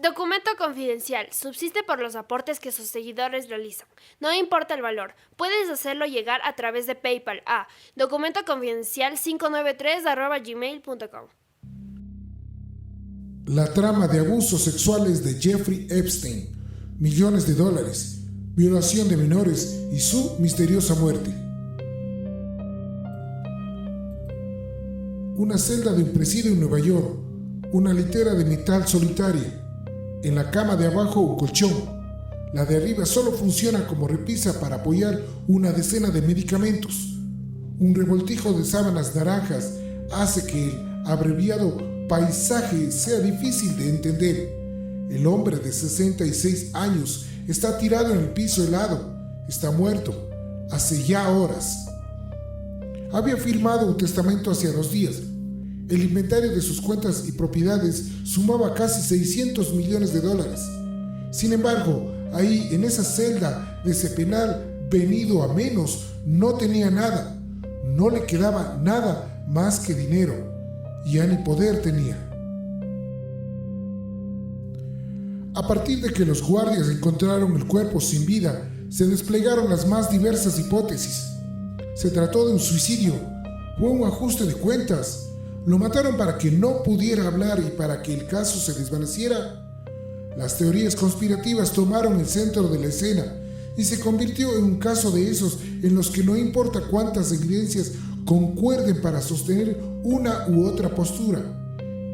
Documento confidencial. Subsiste por los aportes que sus seguidores realizan. No importa el valor. Puedes hacerlo llegar a través de PayPal a documentoconfidencial593@gmail.com. La trama de abusos sexuales de Jeffrey Epstein, millones de dólares, violación de menores y su misteriosa muerte. Una celda de un presidio en Nueva York, una litera de metal solitaria. En la cama de abajo un colchón. La de arriba solo funciona como repisa para apoyar una decena de medicamentos. Un revoltijo de sábanas naranjas hace que el abreviado paisaje sea difícil de entender. El hombre de 66 años está tirado en el piso helado. Está muerto. Hace ya horas. Había firmado un testamento hacía 2 días. El inventario de sus cuentas y propiedades sumaba casi $600 millones. Sin embargo, ahí en esa celda de ese penal venido a menos, no tenía nada. No le quedaba nada más que dinero. Ya ni poder tenía. A partir de que los guardias encontraron el cuerpo sin vida, se desplegaron las más diversas hipótesis. Se trató de un suicidio. Fue un ajuste de cuentas. ¿Lo mataron para que no pudiera hablar y para que el caso se desvaneciera? Las teorías conspirativas tomaron el centro de la escena y se convirtió en un caso de esos en los que no importa cuántas evidencias concuerden para sostener una u otra postura.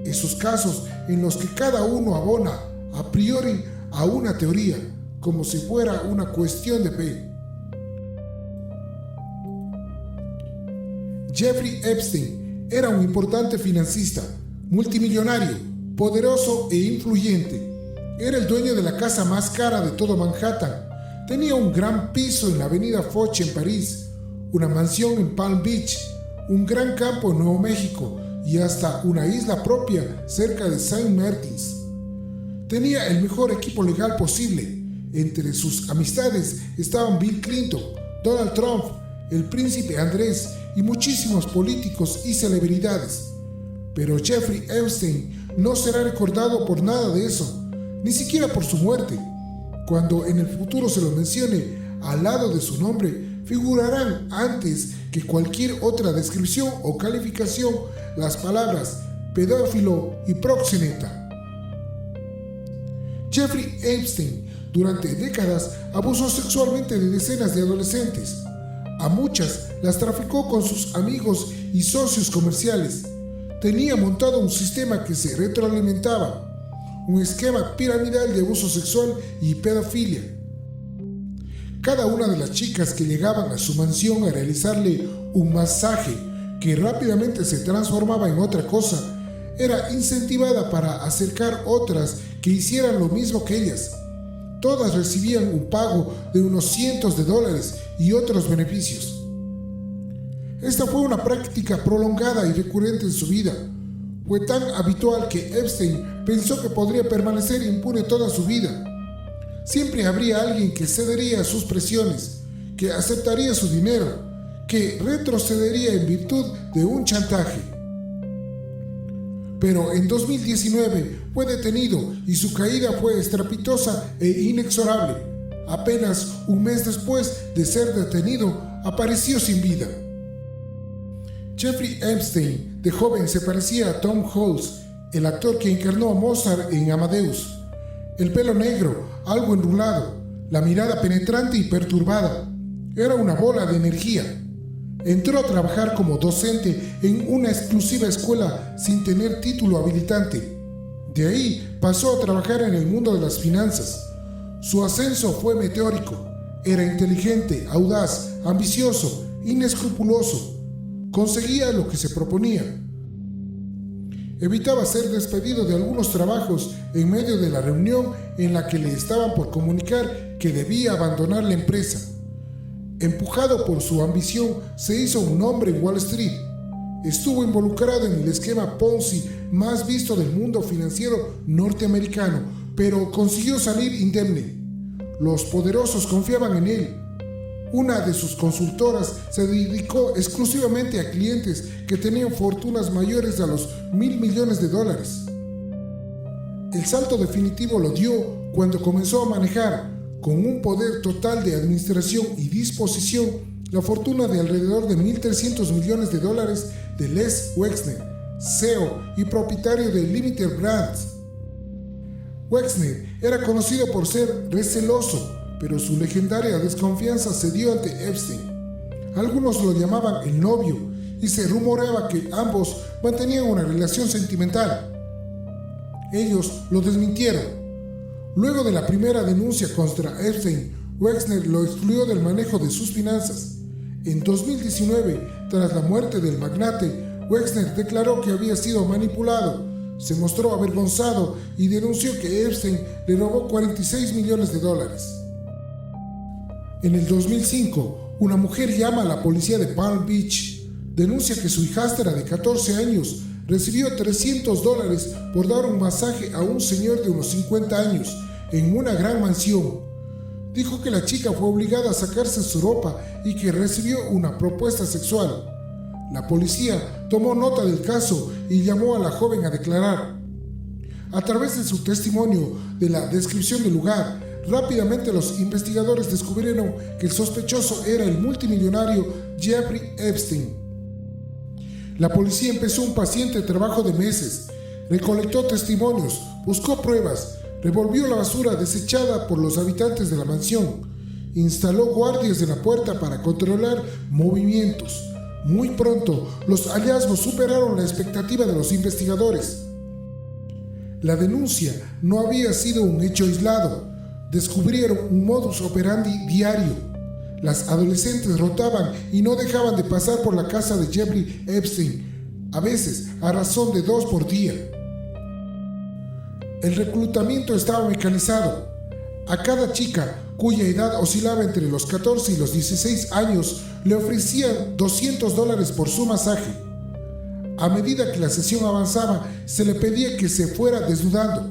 Esos casos en los que cada uno abona a priori a una teoría, como si fuera una cuestión de fe. Jeffrey Epstein era un importante financista, multimillonario, poderoso e influyente. Era el dueño de la casa más cara de todo Manhattan. Tenía un gran piso en la avenida Foch en París, una mansión en Palm Beach, un gran campo en Nuevo México y hasta una isla propia cerca de Saint Martins. Tenía el mejor equipo legal posible. Entre sus amistades estaban Bill Clinton, Donald Trump, el príncipe Andrés y muchísimos políticos y celebridades. Pero Jeffrey Epstein no será recordado por nada de eso, ni siquiera por su muerte. Cuando en el futuro se lo mencione al lado de su nombre, figurarán antes que cualquier otra descripción o calificación las palabras pedófilo y proxeneta. Jeffrey Epstein durante décadas abusó sexualmente de decenas de adolescentes. A muchas las traficó con sus amigos y socios comerciales. Tenía montado un sistema que se retroalimentaba, un esquema piramidal de abuso sexual y pedofilia. Cada una de las chicas que llegaban a su mansión a realizarle un masaje que rápidamente se transformaba en otra cosa, era incentivada para acercar otras que hicieran lo mismo que ellas. Todas recibían un pago de unos cientos de dólares y otros beneficios. Esta fue una práctica prolongada y recurrente en su vida. Fue tan habitual que Epstein pensó que podría permanecer impune toda su vida. Siempre habría alguien que cedería a sus presiones, que aceptaría su dinero, que retrocedería en virtud de un chantaje. Pero en 2019 fue detenido y su caída fue estrepitosa e inexorable. Apenas un mes después de ser detenido, apareció sin vida. Jeffrey Epstein, de joven, se parecía a Tom Hulce, el actor que encarnó a Mozart en Amadeus. El pelo negro, algo enrulado, la mirada penetrante y perturbada. Era una bola de energía. Entró a trabajar como docente en una exclusiva escuela sin tener título habilitante. De ahí pasó a trabajar en el mundo de las finanzas. Su ascenso fue meteórico. Era inteligente, audaz, ambicioso, inescrupuloso. Conseguía lo que se proponía. Evitaba ser despedido de algunos trabajos en medio de la reunión en la que le estaban por comunicar que debía abandonar la empresa. Empujado por su ambición, se hizo un nombre en Wall Street. Estuvo involucrado en el esquema Ponzi más visto del mundo financiero norteamericano, pero consiguió salir indemne. Los poderosos confiaban en él. Una de sus consultoras se dedicó exclusivamente a clientes que tenían fortunas mayores a los $1.000 millones. El salto definitivo lo dio cuando comenzó a manejar, con un poder total de administración y disposición, la fortuna de alrededor de $1.300 millones de Les Wexner, CEO y propietario de Limited Brands. Wexner era conocido por ser receloso, pero su legendaria desconfianza se dio ante Epstein. Algunos lo llamaban el novio y se rumoreaba que ambos mantenían una relación sentimental. Ellos lo desmintieron. Luego de la primera denuncia contra Epstein, Wexner lo excluyó del manejo de sus finanzas. En 2019, tras la muerte del magnate, Wexner declaró que había sido manipulado, se mostró avergonzado y denunció que Epstein le robó $46 millones. En el 2005, una mujer llama a la policía de Palm Beach, denuncia que su hijastra de 14 años recibió $300 por dar un masaje a un señor de unos 50 años en una gran mansión. Dijo que la chica fue obligada a sacarse su ropa y que recibió una propuesta sexual. La policía tomó nota del caso y llamó a la joven a declarar. A través de su testimonio de la descripción del lugar, rápidamente los investigadores descubrieron que el sospechoso era el multimillonario Jeffrey Epstein. La policía empezó un paciente trabajo de meses, recolectó testimonios, buscó pruebas, revolvió la basura desechada por los habitantes de la mansión, instaló guardias en la puerta para controlar movimientos. Muy pronto, los hallazgos superaron la expectativa de los investigadores. La denuncia no había sido un hecho aislado. Descubrieron un modus operandi diario. Las adolescentes rotaban y no dejaban de pasar por la casa de Jeffrey Epstein, a veces a razón de 2 por día. El reclutamiento estaba mecanizado. A cada chica, cuya edad oscilaba entre los 14 y los 16 años, le ofrecían $200 por su masaje. A medida que la sesión avanzaba, se le pedía que se fuera desnudando.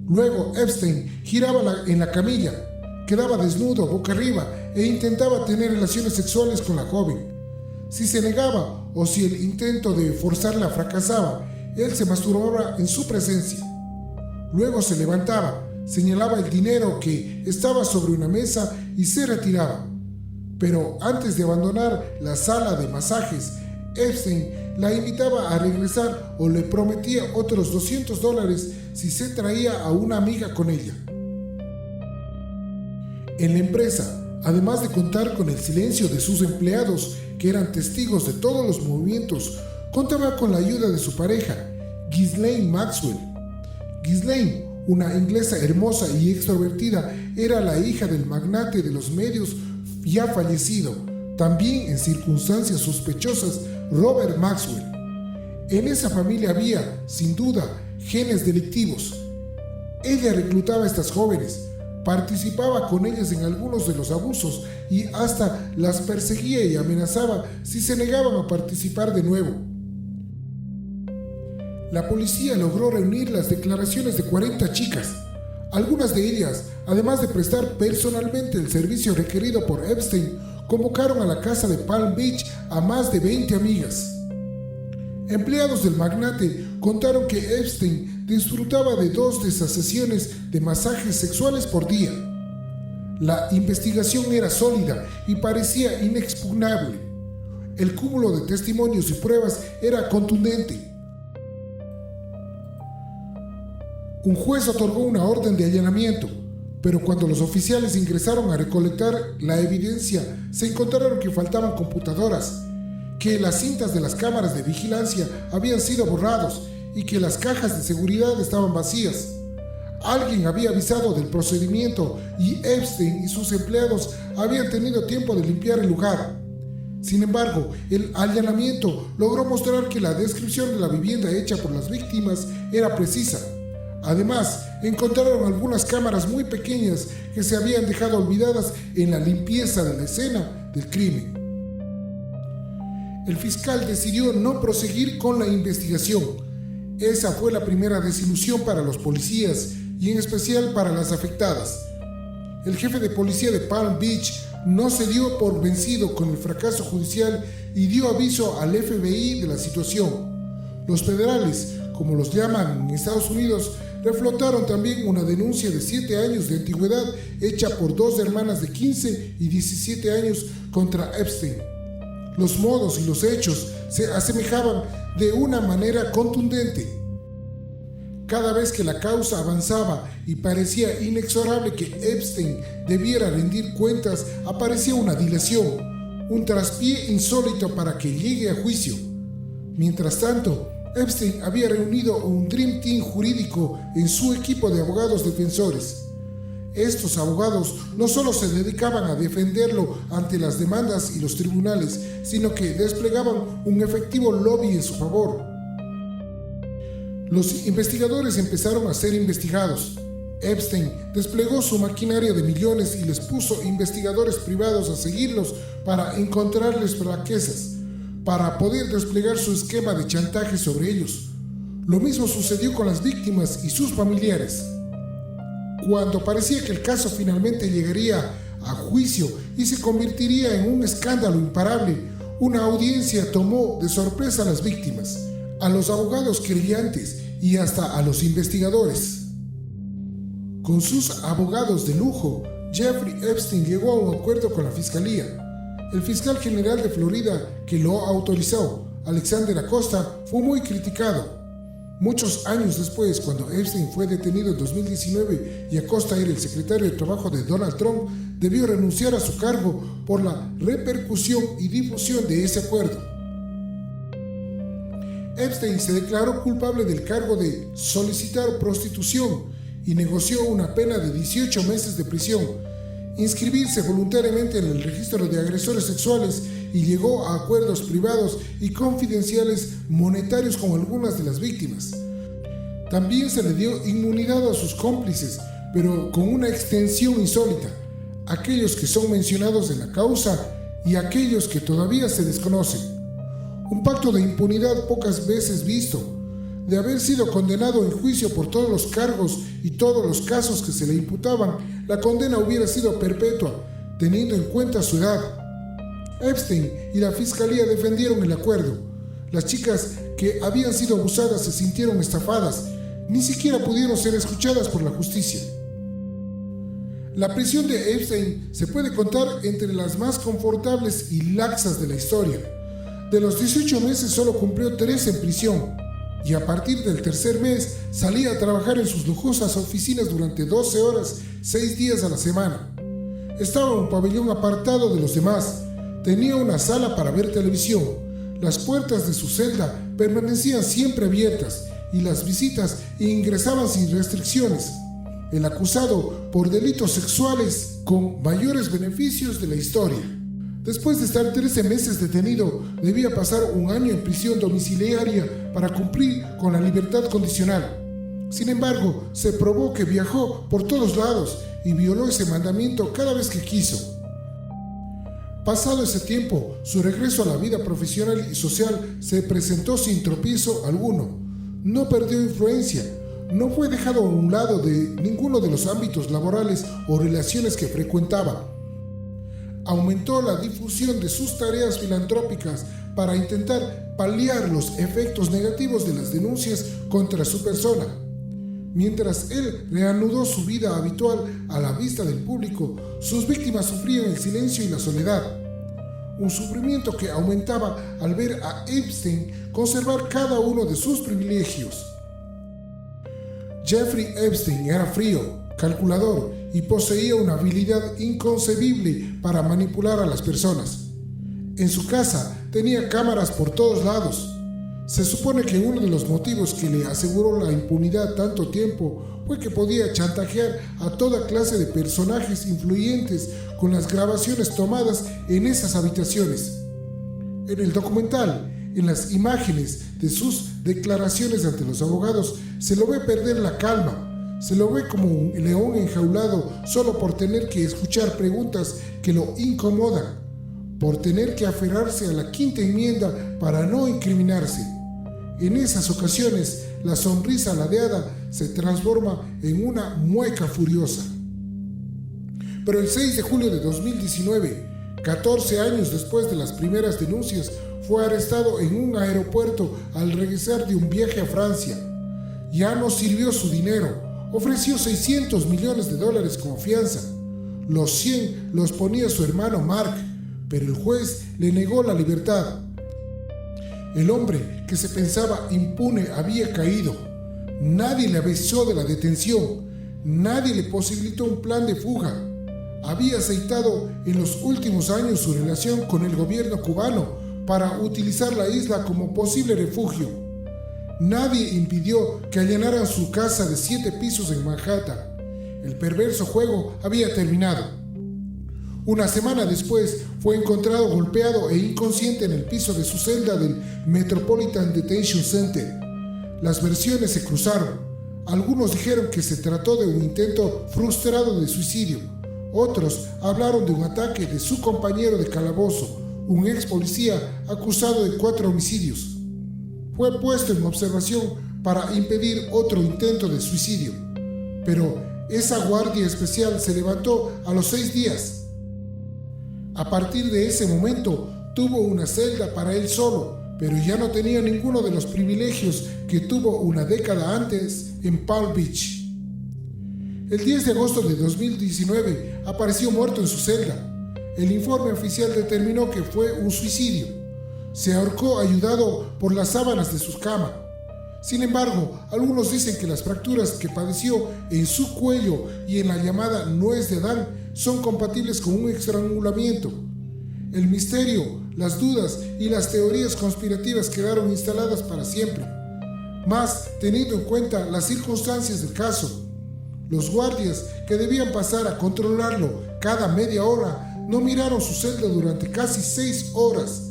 Luego Epstein giraba en la camilla, quedaba desnudo boca arriba e intentaba tener relaciones sexuales con la joven. Si se negaba o si el intento de forzarla fracasaba, él se masturbaba en su presencia. Luego se levantaba, señalaba el dinero que estaba sobre una mesa y se retiraba. Pero antes de abandonar la sala de masajes, Epstein la invitaba a regresar o le prometía otros $200 si se traía a una amiga con ella. En la empresa, además de contar con el silencio de sus empleados, que eran testigos de todos los movimientos, contaba con la ayuda de su pareja, Ghislaine Maxwell. Ghislaine, una inglesa hermosa y extrovertida, era la hija del magnate de los medios ya fallecido, también en circunstancias sospechosas, Robert Maxwell. En esa familia había, sin duda, genes delictivos. Ella reclutaba a estas jóvenes, participaba con ellas en algunos de los abusos y hasta las perseguía y amenazaba si se negaban a participar de nuevo. La policía logró reunir las declaraciones de 40 chicas. Algunas de ellas, además de prestar personalmente el servicio requerido por Epstein, convocaron a la casa de Palm Beach a más de 20 amigas. Empleados del magnate contaron que Epstein disfrutaba de 2 de esas sesiones de masajes sexuales por día. La investigación era sólida y parecía inexpugnable. El cúmulo de testimonios y pruebas era contundente. Un juez otorgó una orden de allanamiento, pero cuando los oficiales ingresaron a recolectar la evidencia, se encontraron que faltaban computadoras, que las cintas de las cámaras de vigilancia habían sido borrados y que las cajas de seguridad estaban vacías. Alguien había avisado del procedimiento y Epstein y sus empleados habían tenido tiempo de limpiar el lugar. Sin embargo, el allanamiento logró mostrar que la descripción de la vivienda hecha por las víctimas era precisa. Además, encontraron algunas cámaras muy pequeñas que se habían dejado olvidadas en la limpieza de la escena del crimen. El fiscal decidió no proseguir con la investigación. Esa fue la primera desilusión para los policías y en especial para las afectadas. El jefe de policía de Palm Beach no se dio por vencido con el fracaso judicial y dio aviso al FBI de la situación. Los federales, como los llaman en Estados Unidos, reflotaron también una denuncia de 7 años de antigüedad hecha por 2 hermanas de 15 y 17 años contra Epstein. Los modos y los hechos se asemejaban de una manera contundente. Cada vez que la causa avanzaba y parecía inexorable que Epstein debiera rendir cuentas, aparecía una dilación, un traspié insólito para que llegue a juicio. Mientras tanto, Epstein había reunido un Dream Team jurídico en su equipo de abogados defensores. Estos abogados no solo se dedicaban a defenderlo ante las demandas y los tribunales, sino que desplegaban un efectivo lobby en su favor. Los investigadores empezaron a ser investigados. Epstein desplegó su maquinaria de millones y les puso investigadores privados a seguirlos para encontrarles flaquezas, para poder desplegar su esquema de chantaje sobre ellos. Lo mismo sucedió con las víctimas y sus familiares. Cuando parecía que el caso finalmente llegaría a juicio y se convertiría en un escándalo imparable, una audiencia tomó de sorpresa a las víctimas, a los abogados querellantes y hasta a los investigadores. Con sus abogados de lujo, Jeffrey Epstein llegó a un acuerdo con la fiscalía. El fiscal general de Florida que lo autorizó, Alexander Acosta, fue muy criticado. Muchos años después, cuando Epstein fue detenido en 2019 y Acosta era el secretario de Trabajo de Donald Trump, debió renunciar a su cargo por la repercusión y difusión de ese acuerdo. Epstein se declaró culpable del cargo de solicitar prostitución y negoció una pena de 18 meses de prisión, inscribirse voluntariamente en el registro de agresores sexuales y llegó a acuerdos privados y confidenciales monetarios con algunas de las víctimas. También se le dio inmunidad a sus cómplices, pero con una extensión insólita, aquellos que son mencionados en la causa y aquellos que todavía se desconocen. Un pacto de impunidad pocas veces visto. De haber sido condenado en juicio por todos los cargos y todos los casos que se le imputaban, la condena hubiera sido perpetua, teniendo en cuenta su edad. Epstein y la fiscalía defendieron el acuerdo. Las chicas que habían sido abusadas se sintieron estafadas, ni siquiera pudieron ser escuchadas por la justicia. La prisión de Epstein se puede contar entre las más confortables y laxas de la historia. De los 18 meses solo cumplió 3 en prisión, y a partir del tercer mes salía a trabajar en sus lujosas oficinas durante 12 horas, 6 días a la semana. Estaba en un pabellón apartado de los demás. Tenía una sala para ver televisión. Las puertas de su celda permanecían siempre abiertas y las visitas ingresaban sin restricciones. El acusado por delitos sexuales con mayores beneficios de la historia. Después de estar 13 meses detenido, debía pasar un año en prisión domiciliaria para cumplir con la libertad condicional. Sin embargo, se probó que viajó por todos lados y violó ese mandamiento cada vez que quiso. Pasado ese tiempo, su regreso a la vida profesional y social se presentó sin tropiezo alguno. No perdió influencia, no fue dejado a un lado de ninguno de los ámbitos laborales o relaciones que frecuentaba. Aumentó la difusión de sus tareas filantrópicas para intentar paliar los efectos negativos de las denuncias contra su persona. Mientras él reanudó su vida habitual a la vista del público, sus víctimas sufrían el silencio y la soledad. Un sufrimiento que aumentaba al ver a Epstein conservar cada uno de sus privilegios. Jeffrey Epstein era frío, calculador y poseía una habilidad inconcebible para manipular a las personas. En su casa tenía cámaras por todos lados. Se supone que uno de los motivos que le aseguró la impunidad tanto tiempo fue que podía chantajear a toda clase de personajes influyentes con las grabaciones tomadas en esas habitaciones. En el documental, en las imágenes de sus declaraciones ante los abogados, se lo ve perder la calma. Se lo ve como un león enjaulado solo por tener que escuchar preguntas que lo incomodan, por tener que aferrarse a la quinta enmienda para no incriminarse. En esas ocasiones, la sonrisa ladeada se transforma en una mueca furiosa. Pero el 6 de julio de 2019, 14 años después de las primeras denuncias, fue arrestado en un aeropuerto al regresar de un viaje a Francia. ya no sirvió su dinero. Ofreció $600 millones como fianza. Los 100 los ponía su hermano Mark, pero el juez le negó la libertad. El hombre que se pensaba impune había caído. Nadie le avisó de la detención. Nadie le posibilitó un plan de fuga. Había aceitado en los últimos años su relación con el gobierno cubano para utilizar la isla como posible refugio. Nadie impidió que allanaran su casa de 7 pisos en Manhattan. El perverso juego había terminado. Una semana después fue encontrado golpeado e inconsciente en el piso de su celda del Metropolitan Detention Center. Las versiones se cruzaron. Algunos dijeron que se trató de un intento frustrado de suicidio. Otros hablaron de un ataque de su compañero de calabozo, un ex policía acusado de 4 homicidios. Fue puesto en observación para impedir otro intento de suicidio, pero esa guardia especial se levantó a los 6 días. A partir de ese momento tuvo una celda para él solo, pero ya no tenía ninguno de los privilegios que tuvo una década antes en Palm Beach. El 10 de agosto de 2019 apareció muerto en su celda. El informe oficial determinó que fue un suicidio. Se ahorcó ayudado por las sábanas de su cama. Sin embargo, algunos dicen que las fracturas que padeció en su cuello y en la llamada nuez de Adán son compatibles con un estrangulamiento. El misterio, las dudas y las teorías conspirativas quedaron instaladas para siempre. Más teniendo en cuenta las circunstancias del caso. Los guardias que debían pasar a controlarlo cada media hora no miraron su celda durante casi 6 horas.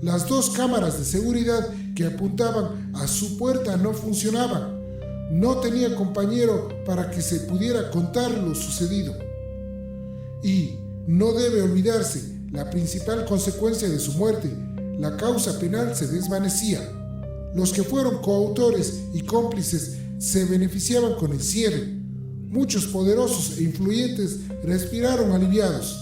Las 2 cámaras de seguridad que apuntaban a su puerta no funcionaban. No tenía compañero para que se pudiera contar lo sucedido. Y no debe olvidarse la principal consecuencia de su muerte: la causa penal se desvanecía. Los que fueron coautores y cómplices se beneficiaban con el cierre. Muchos poderosos e influyentes respiraron aliviados.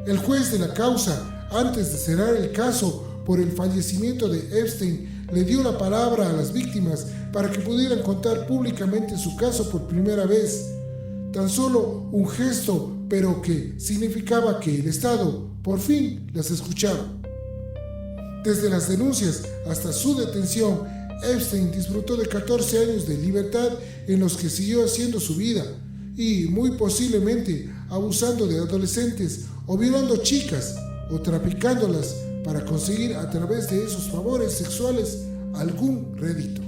El juez de la causa, antes de cerrar el caso por el fallecimiento de Epstein, le dio la palabra a las víctimas para que pudieran contar públicamente su caso por primera vez. Tan solo un gesto, pero que significaba que el Estado por fin las escuchaba. Desde las denuncias hasta su detención, Epstein disfrutó de 14 años de libertad en los que siguió haciendo su vida y muy posiblemente abusando de adolescentes o violando chicas o traficándolas para conseguir a través de esos favores sexuales algún rédito.